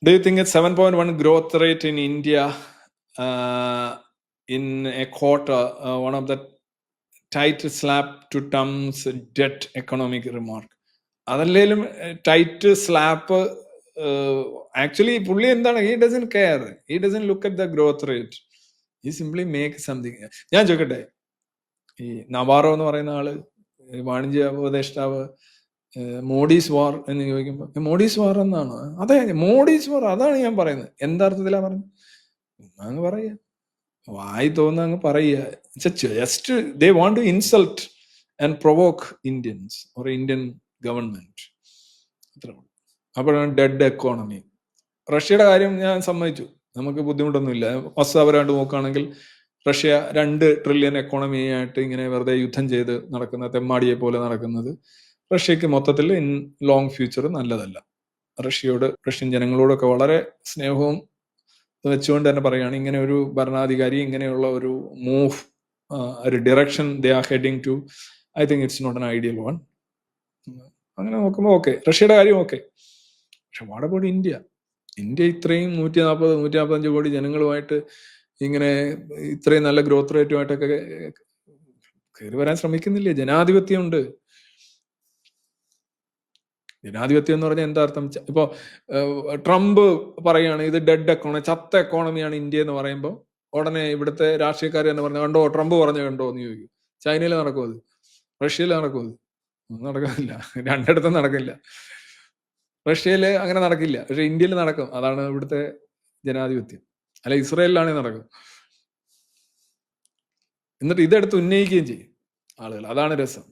Do you think it's 7.1 growth rate in India in a quarter, one of the tight slap to Trump's debt economic remark? അതല്ലേലും tight slap actually പുള്ളി എന്താണ്, he doesn't care, he doesn't look at the growth rate, he simply make something. ഞാൻ ചോദിക്കട്ടെ, ഈ നവാറോ എന്ന് പറയുന്ന ആള്, വാണിജ്യ ഉപദേഷ്ടാവ്, മോഡീസ് വാർ എന്ന് ചോദിക്കുമ്പോ മോഡീസ് വാർ എന്നാണ്. അതെ, മോഡീസ് വാർ, അതാണ് ഞാൻ പറയുന്നത്. എന്താർത്ഥത്തിലാ പറഞ്ഞത്? അങ്ങ് പറയുക, വായി തോന്നുന്ന അങ്ങ് പറയുക. Just they want to insult and provoke Indians or Indian government. അത്ര. അപ്പോഴാണ് ഡെഡ് എക്കോണമി. റഷ്യയുടെ കാര്യം ഞാൻ സമ്മതിച്ചു, നമുക്ക് ബുദ്ധിമുട്ടൊന്നുമില്ല. വസ്തുതാപരമായിട്ട് നോക്കുകയാണെങ്കിൽ റഷ്യ 2 ട്രില്യൺ എക്കോണമി ആയിട്ട് ഇങ്ങനെ വെറുതെ യുദ്ധം ചെയ്ത് നടക്കുന്ന തെമ്മാടിയെ പോലെ നടക്കുന്നത് റഷ്യക്ക് മൊത്തത്തിൽ ഇൻ ലോങ് ഫ്യൂച്ചർ നല്ലതല്ല. റഷ്യൻ ജനങ്ങളോടൊക്കെ വളരെ സ്നേഹവും വെച്ചുകൊണ്ട് തന്നെ പറയുകയാണ്, ഇങ്ങനെ ഒരു ഭരണാധികാരി, ഇങ്ങനെയുള്ള ഒരു മൂവ്, ഒരു direction they are heading to, I think it's not an ideal one. അങ്ങനെ നോക്കുമ്പോൾ ഓക്കെ, റഷ്യയുടെ കാര്യം ഓക്കെ. പക്ഷെ വാട്ട് അബൌട്ട് ഇന്ത്യ? ഇന്ത്യ ഇത്രയും 140-145 കോടി ജനങ്ങളുമായിട്ട് ഇങ്ങനെ ഇത്രയും നല്ല ഗ്രോത്ത് റേറ്റുമായിട്ടൊക്കെ കയറി വരാൻ ശ്രമിക്കുന്നില്ലേ? ജനാധിപത്യമുണ്ട്. ജനാധിപത്യം എന്ന് പറഞ്ഞാൽ എന്താ അർത്ഥം? ഇപ്പോ ട്രംപ് പറയാണ് ഇത് ഡെഡ് എക്കോണമി, ചത്ത എക്കോണമിയാണ് ഇന്ത്യ എന്ന് പറയുമ്പോൾ ഉടനെ ഇവിടുത്തെ രാഷ്ട്രീയക്കാർ തന്നെ പറഞ്ഞു, കണ്ടോ ട്രംപ് പറഞ്ഞു കണ്ടോ എന്ന് ചോദിക്കും. ചൈനയിൽ നടക്കും അത്, റഷ്യയിൽ നടക്കും അത്? ഒന്നും നടക്കുന്നില്ല, രണ്ടിടത്തും നടക്കില്ല. റഷ്യയില് അങ്ങനെ നടക്കില്ല, പക്ഷെ ഇന്ത്യയിൽ നടക്കും. അതാണ് ഇവിടുത്തെ ജനാധിപത്യം. അല്ല, ഇസ്രായേലിലാണെങ്കിൽ നടക്കും. എന്നിട്ട് ഇതെടുത്ത് ഉന്നയിക്കുകയും ചെയ്യും ആളുകൾ. അതാണ് രസം.